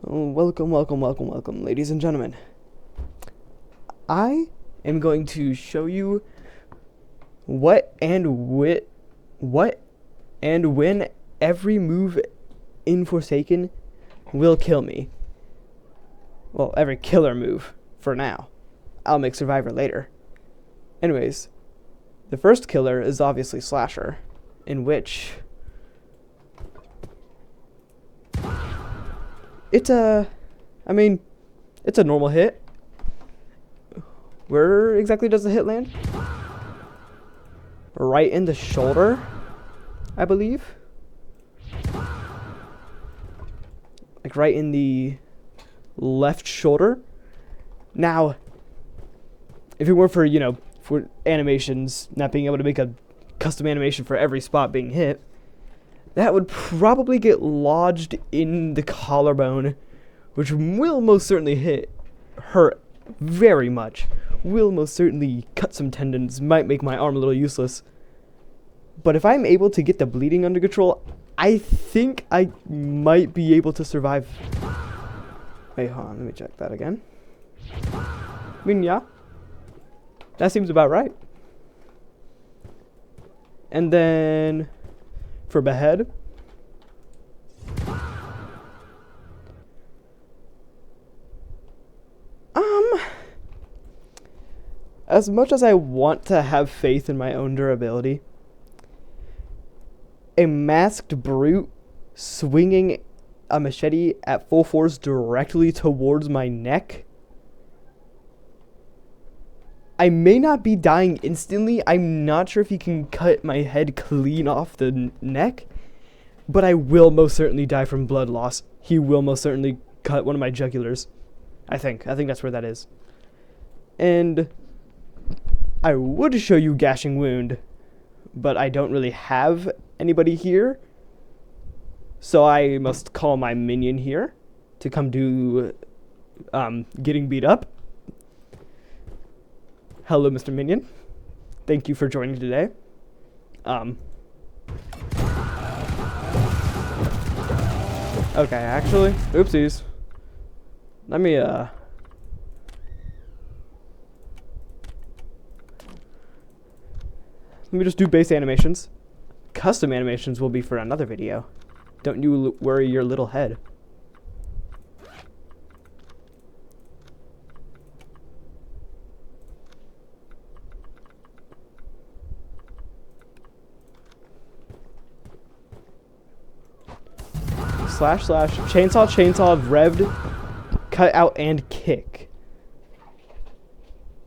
Welcome, ladies and gentlemen. I am going to show you what and when every move in Forsaken will kill me. Well, every killer move for now. I'll make Survivor later. Anyways, the first killer is obviously Slasher, in which it's a normal hit. Where exactly does the hit land? Right in the shoulder, I believe. Like right in the left shoulder. Now, if it weren't for, for animations, not being able to make a custom animation for every spot being hit, that would probably get lodged in the collarbone, which will most certainly hurt very much. Will most certainly cut some tendons, might make my arm a little useless. But if I'm able to get the bleeding under control, I think I might be able to survive. Wait, hold on, let me check that again. Yeah. That seems about right. And then for Behead, as much as I want to have faith in my own durability, a masked brute swinging a machete at full force directly towards my neck, I may not be dying instantly. I'm not sure if he can cut my head clean off the neck, but I will most certainly die from blood loss. He will most certainly cut one of my jugulars. I think that's where that is. And I would show you Gashing Wound, but I don't really have anybody here. So I must call my minion here to come do getting beat up. Hello, Mr. Minion. Thank you for joining today. Okay, actually, oopsies. Let me just do base animations. Custom animations will be for another video. Don't you worry your little head. Slash, chainsaw, revved, cut out, and kick.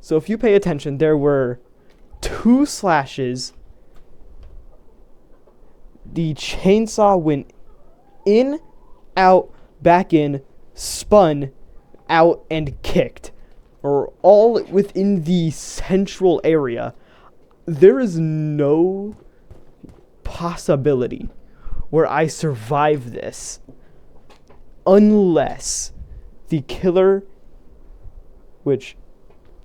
So if you pay attention, there were 2 slashes. The chainsaw went in, out, back in, spun, out, and kicked. Or all within the central area. There is no possibility where I survive this unless the killer, which,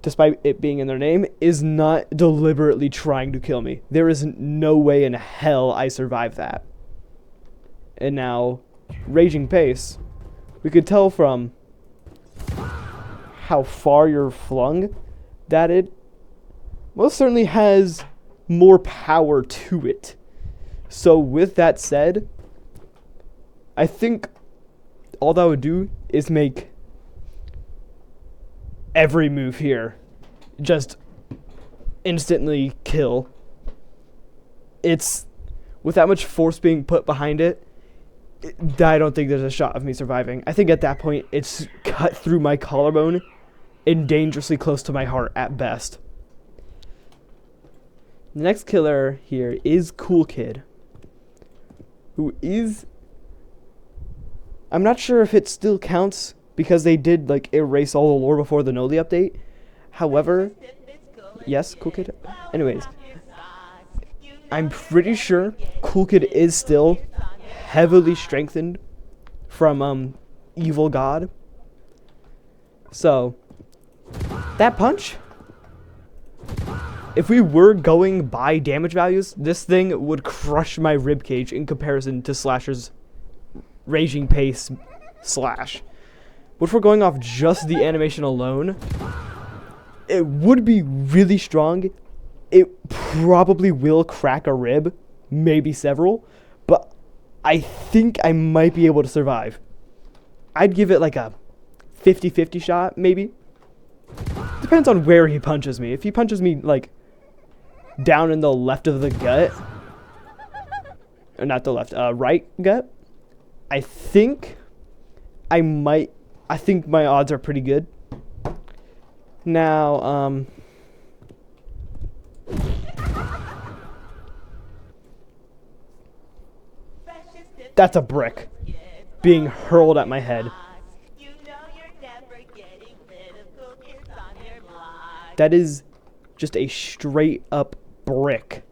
despite it being in their name, is not deliberately trying to kill me. There is no way in hell I survive that. And now, Raging Pace, we could tell from how far you're flung that it most certainly has more power to it. So with that said, I think all that would do is make every move here just instantly kill. It's with that much force being put behind it, I don't think there's a shot of me surviving. I think at that point it's cut through my collarbone and dangerously close to my heart at best. The next killer here is Cool Kid, who is, I'm not sure if it still counts because they did erase all the lore before the Noli update. However, yes, Cool Kid. Anyways, I'm pretty sure Cool Kid is still heavily strengthened from Evil God. So that punch, if we were going by damage values, this thing would crush my ribcage in comparison to Slasher's Raging Pace slash. which we're going off just the animation alone, it would be really strong. It probably will crack a rib, maybe several, but I think I might be able to survive. I'd give it like a 50-50 shot, maybe. Depends on where he punches me. If he punches me like down in the left of the gut, or not the left, right gut, I think my odds are pretty good. Now, that's a brick being hurled at my head. That is just a straight up brick.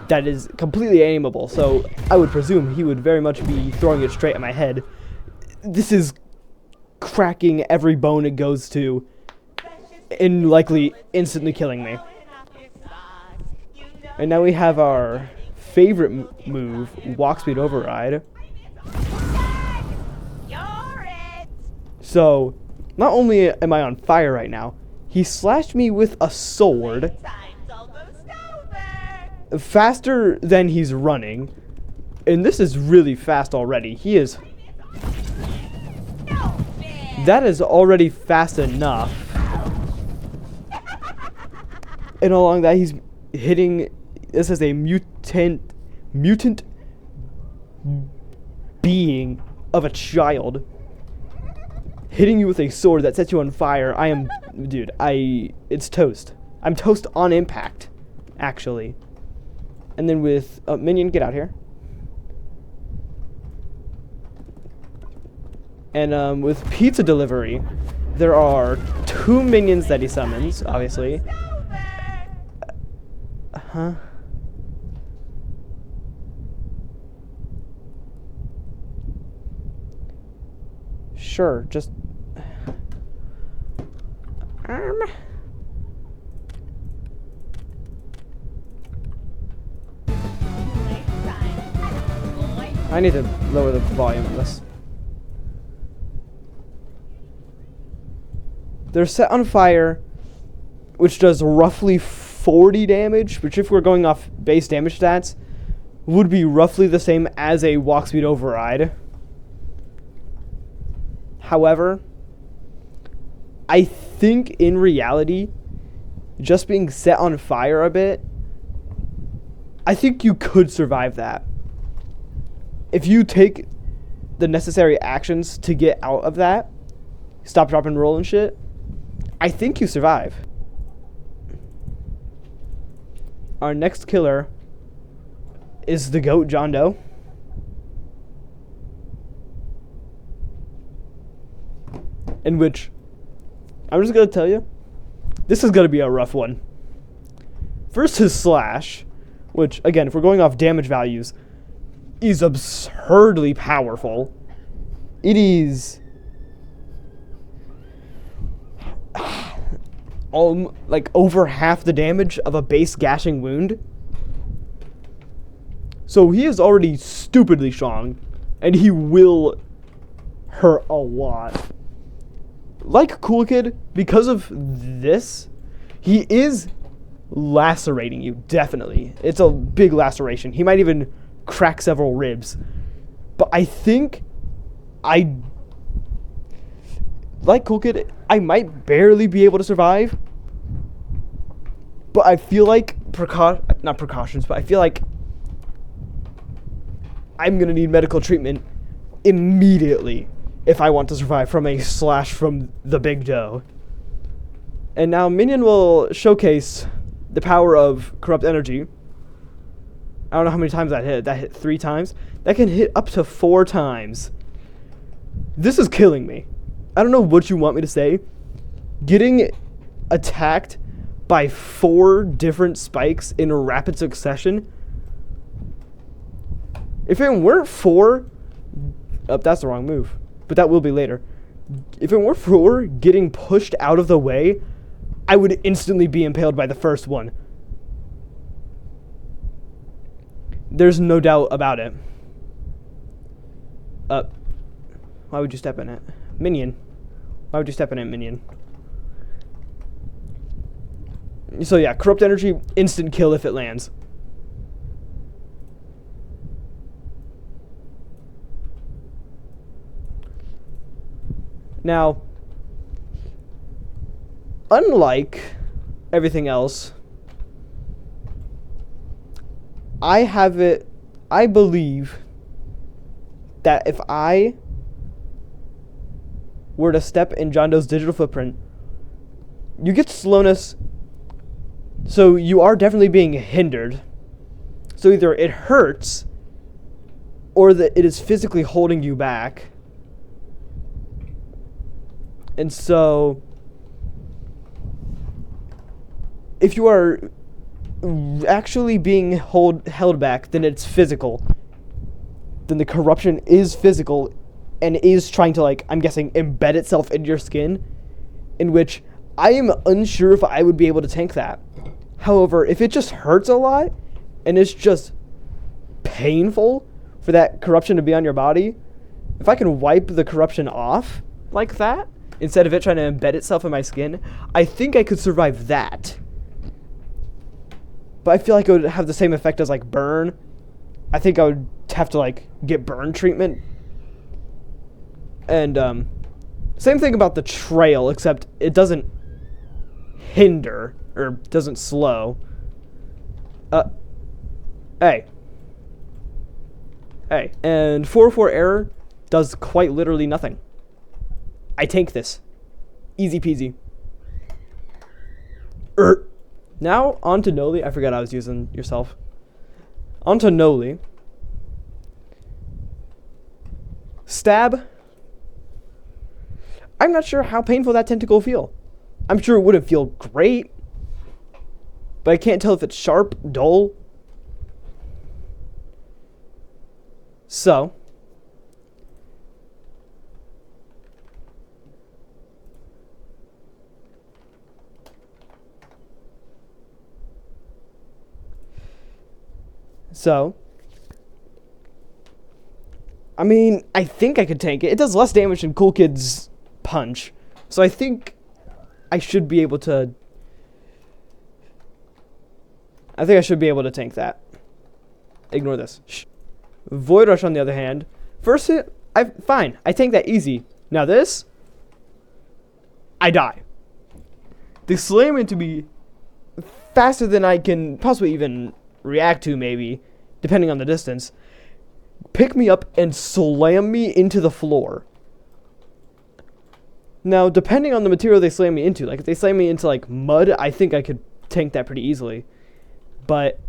That is completely aimable, so I would presume he would very much be throwing it straight at my head. This is cracking every bone it goes to and likely instantly killing me. And now we have our favorite move, Walk Speed Override. So, not only am I on fire right now, he slashed me with a sword faster than he's running. And this is really fast already. That is already fast enough. And along that, he's hitting. This is a mutant being of a child hitting you with a sword that sets you on fire. It's toast. I'm toast on impact, actually. And then with Minion, get out here. And with Pizza Delivery, there are 2 minions that he summons, obviously. Sure, just I need to lower the volume of this. They're set on fire, which does roughly 40 damage, which if we're going off base damage stats, would be roughly the same as a Walk Speed Override. However, I think in reality, just being set on fire a bit, I think you could survive that. If you take the necessary actions to get out of that, stop, drop, and roll and shit, I think you survive. Our next killer is the GOAT, John Doe. In which, I'm just going to tell you, this is going to be a rough one. First, his slash, which, again, if we're going off damage values, is absurdly powerful. It is like over half the damage of a base gashing wound. So he is already stupidly strong, and he will hurt a lot. Like Cool Kid, because of this, he is lacerating you, definitely. It's a big laceration. He might even crack several ribs. But I think like Cool Kid, I might barely be able to survive. But I feel like not precautions, but I feel like I'm going to need medical treatment immediately if I want to survive from a slash from the Big Doe. And now Minion will showcase the power of Corrupt Energy. I don't know how many times that hit. That hit 3 times. That can hit up to 4 times. This is killing me. I don't know what you want me to say. Getting attacked by 4 different spikes in a rapid succession. If it weren't for... Oh, that's the wrong move. But that will be later. If it weren't for getting pushed out of the way, I would instantly be impaled by the first one. There's no doubt about it. Why would you step in it? Minion. Why would you step in it, minion? So yeah, corrupt energy, instant kill if it lands. Now, unlike everything else, I believe that if I were to step in John Doe's digital footprint, you get slowness, so you are definitely being hindered. So either it hurts, or that it is physically holding you back. And so, if you are actually being held back, then it's physical. Then the corruption is physical and is trying to, like, I'm guessing, embed itself into your skin, in which I am unsure if I would be able to tank that. However, if it just hurts a lot and it's just painful for that corruption to be on your body, if I can wipe the corruption off like that, instead of it trying to embed itself in my skin, I think I could survive that. But I feel like it would have the same effect as, like, burn. I think I would have to, like, get burn treatment. And same thing about the trail, except it doesn't hinder or doesn't slow. Hey. And 404 error does quite literally nothing. I tank this. Easy peasy. Now, on to Noli. I forgot I was using yourself. On to Noli. Stab. I'm not sure how painful that tentacle will feel. I'm sure it wouldn't feel great, but I can't tell if it's sharp, dull. So, I mean, I think I could tank it. It does less damage than Cool Kid's punch. So I think I should be able to... tank that. Ignore this. Shh. Void Rush, on the other hand. First hit, fine. I tank that easy. Now this, I die. They slam into me faster than I can possibly even react to, maybe, depending on the distance. Pick me up and slam me into the floor. Now, depending on the material they slam me into, like if they slam me into like mud, I think I could tank that pretty easily. But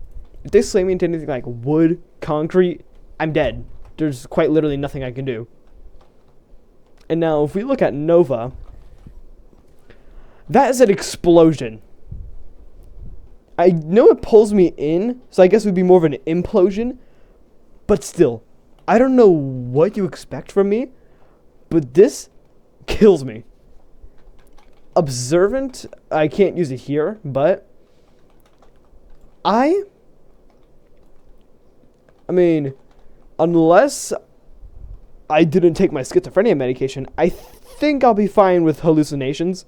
if they slam me into anything like wood, concrete, I'm dead. There's quite literally nothing I can do. And now, if we look at Nova, that is an explosion. I know it pulls me in, so I guess it would be more of an implosion. But still, I don't know what you expect from me, but this kills me. Observant, I can't use it here, but I mean, unless I didn't take my schizophrenia medication, I think I'll be fine with hallucinations.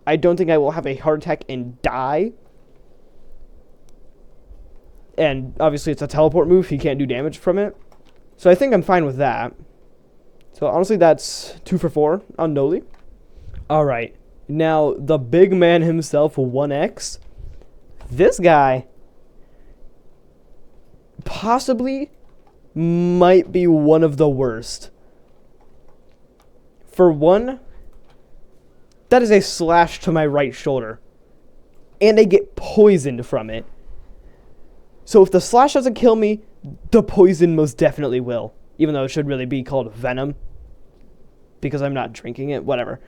I don't think I will have a heart attack and die. And obviously it's a teleport move. He can't do damage from it. So I think I'm fine with that. So honestly, that's 2 for 4 on Noli. Alright. Now, the big man himself, 1X. This guy possibly might be one of the worst. For one, that is a slash to my right shoulder. And I get poisoned from it. So if the slash doesn't kill me, the poison most definitely will. Even though it should really be called venom. Because I'm not drinking it, whatever.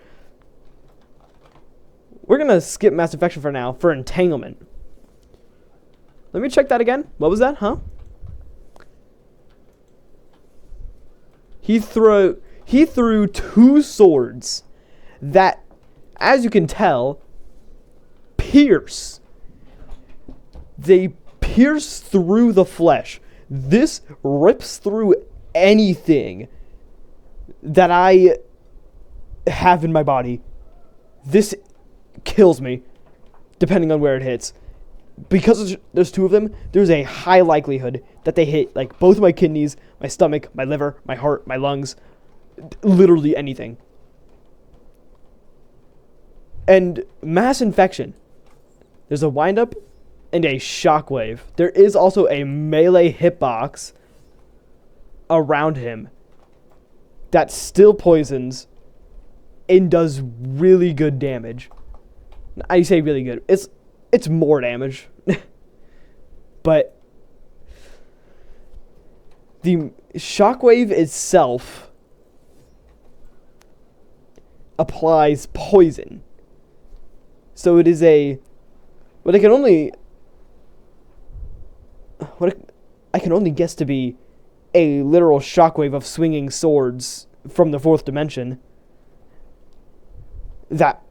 We're going to skip Mass Infection for now, for Entanglement. Let me check that again. What was that, huh? He threw 2 swords that, as you can tell, pierce. They pierce through the flesh. This rips through anything that I have in my body, this kills me, depending on where it hits. Because there's 2 of them, there's a high likelihood that they hit, like, both my kidneys, my stomach, my liver, my heart, my lungs, literally anything. And mass infection. There's a windup and a shockwave. There is also a melee hitbox around him that still poisons and does really good damage. I say really good. It's more damage. But the shockwave itself applies poison. So it is what I can only guess to be a literal shockwave of swinging swords from the 4th dimension that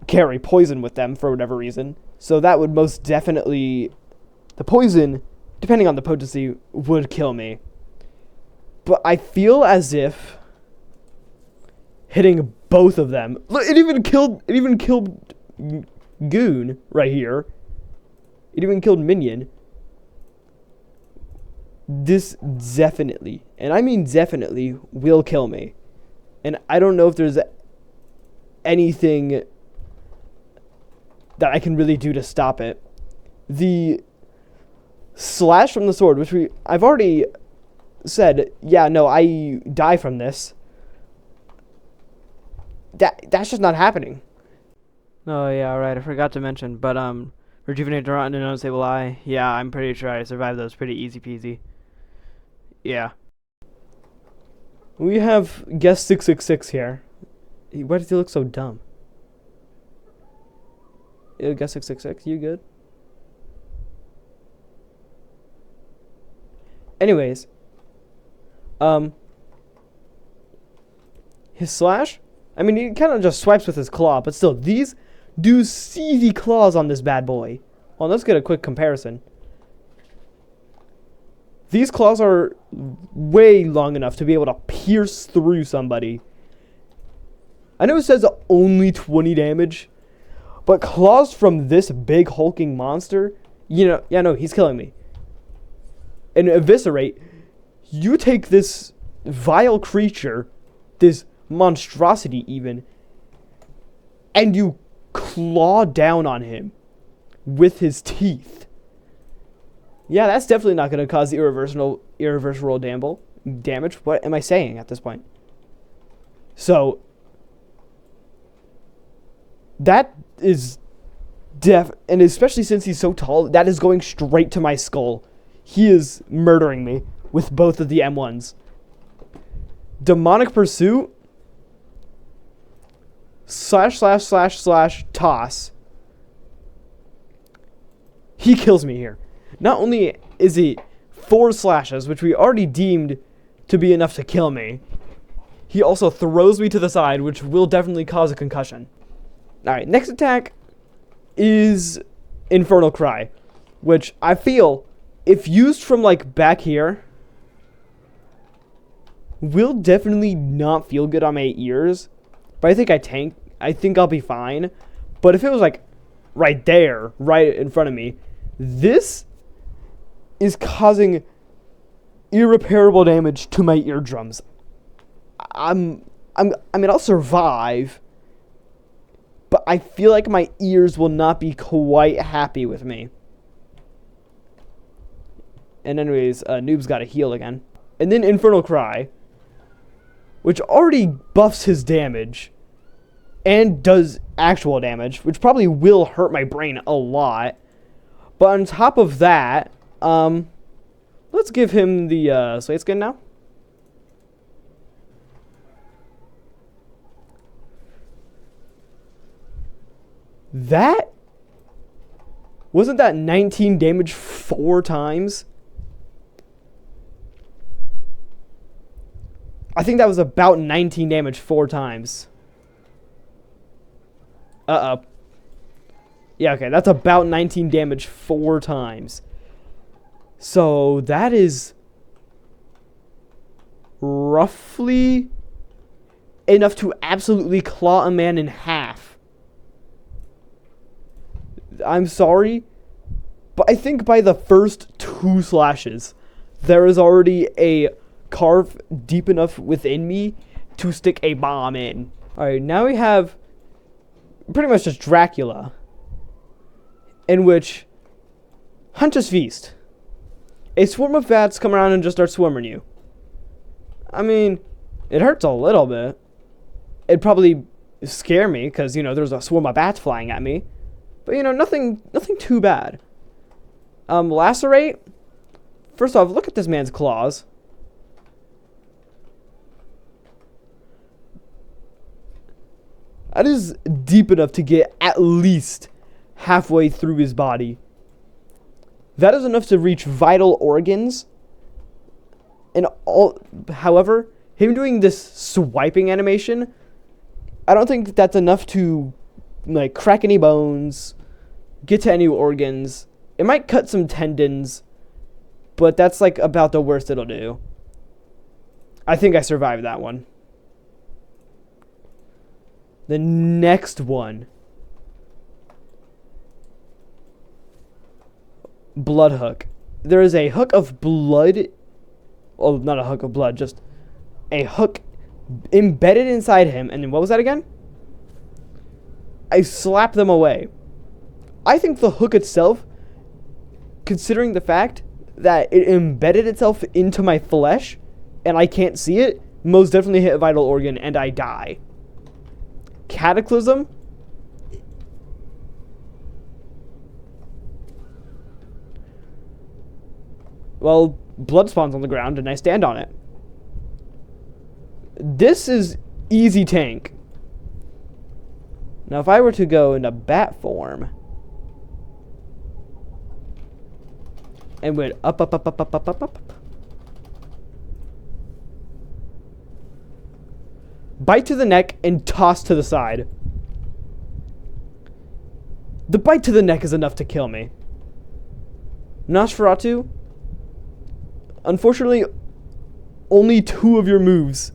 carry poison with them for whatever reason. So that would most definitely, the poison, depending on the potency, would kill me. But I feel as if hitting both of them, it even killed Goon right here. It even killed Minion. This definitely, and I mean definitely, will kill me. And I don't know if there's anything that I can really do to stop it. The slash from the sword, which I've already said, yeah, no, I die from this. That's just not happening. Oh, yeah, right, I forgot to mention, but, Rejuvenate, Rotten, and Unstable Eye, yeah, I'm pretty sure I survived those pretty easy peasy. Yeah. We have Guest 666 here. Why does he look so dumb? Guest 666, you good? Anyways. His slash? I mean, he kind of just swipes with his claw, but still, these do see the claws on this bad boy. Well, let's get a quick comparison. These claws are way long enough to be able to pierce through somebody. I know it says only 20 damage, but claws from this big hulking monster, yeah, no, he's killing me. And Eviscerate, you take this vile creature, this monstrosity even, and you claw down on him with his teeth. Yeah, that's definitely not going to cause irreversible damage. What am I saying at this point? So, that is and especially since he's so tall, that is going straight to my skull. He is murdering me with both of the M1s. Demonic Pursuit, / toss. He kills me here. Not only is he 4 slashes, which we already deemed to be enough to kill me, he also throws me to the side, which will definitely cause a concussion. Alright, next attack is Infernal Cry, which I feel, if used from like back here, will definitely not feel good on my ears. But I think I'll be fine. But if it was like right there, right in front of me, this is causing irreparable damage to my eardrums. I mean, I'll survive, but I feel like my ears will not be quite happy with me. And anyways, Noob's got to heal again. And then Infernal Cry, which already buffs his damage and does actual damage, which probably will hurt my brain a lot. But on top of that, let's give him the Slate Skin now. Wasn't that 19 damage 4 times? I think that was about 19 damage 4 times. Yeah, okay, that's about 19 damage 4 times. So that is roughly enough to absolutely claw a man in half. I'm sorry, but I think by the first 2 slashes, there is already a carve deep enough within me to stick a bomb in. Alright, now we have pretty much just Dracula, in which Hunter's Feast. A swarm of bats come around and just start swarming you. I mean, it hurts a little bit. It'd probably scare me because, there's a swarm of bats flying at me. But, nothing too bad. Lacerate. First off, look at this man's claws. That is deep enough to get at least halfway through his body. That is enough to reach vital organs. And however, him doing this swiping animation, I don't think that's enough to crack any bones, get to any organs. It might cut some tendons, but that's about the worst it'll do. I think I survived that one. The next one. Blood hook. There is a hook of blood. Oh, not a hook of blood, just a hook embedded inside him. And then what was that again? I slapped them away. I think the hook itself, considering the fact that it embedded itself into my flesh and I can't see it, most definitely hit a vital organ and I die. Cataclysm. Well, blood spawns on the ground and I stand on it. This is easy tank. Now, if I were to go into bat form and went up, up, up, up, up, up, up, up, bite to the neck and toss to the side. The bite to the neck is enough to kill me. Nosferatu, unfortunately, only 2 of your moves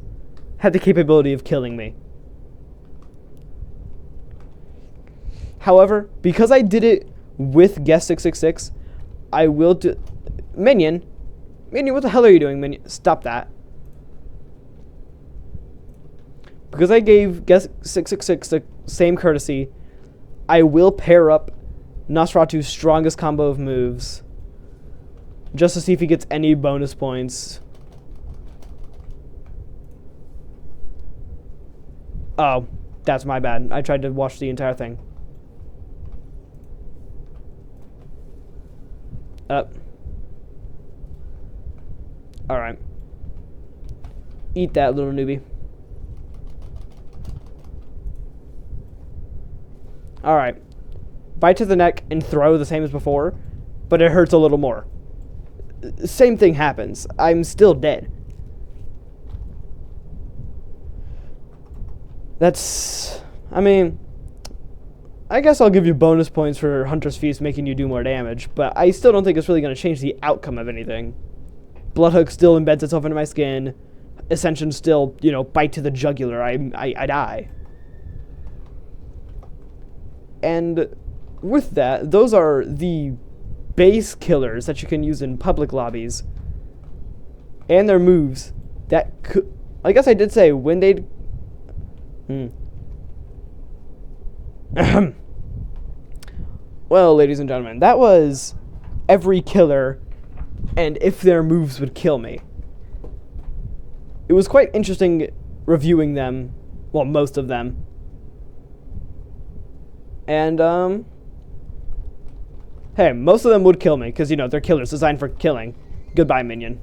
had the capability of killing me. However, because I did it with Guest 666, I will do... Minion, what the hell are you doing, Minion? Stop that. Because I gave Guest 666 the same courtesy, I will pair up Nosferatu's strongest combo of moves, just to see if he gets any bonus points. Oh, that's my bad. I tried to watch the entire thing. Up. Alright. Eat that, little newbie. Alright. Bite to the neck and throw the same as before, but it hurts a little more. Same thing happens. I'm still dead. That's... I mean... I guess I'll give you bonus points for Hunter's Feast making you do more damage, but I still don't think it's really going to change the outcome of anything. Bloodhook still embeds itself into my skin. Ascension still, bite to the jugular. I die. And with that, those are the base killers that you can use in public lobbies. And their moves that could... I guess I did say when they'd... Well, ladies and gentlemen, that was every killer and if their moves would kill me. It was quite interesting reviewing them, well, most of them. And, hey, most of them would kill me, because, they're killers designed for killing. Goodbye, minion.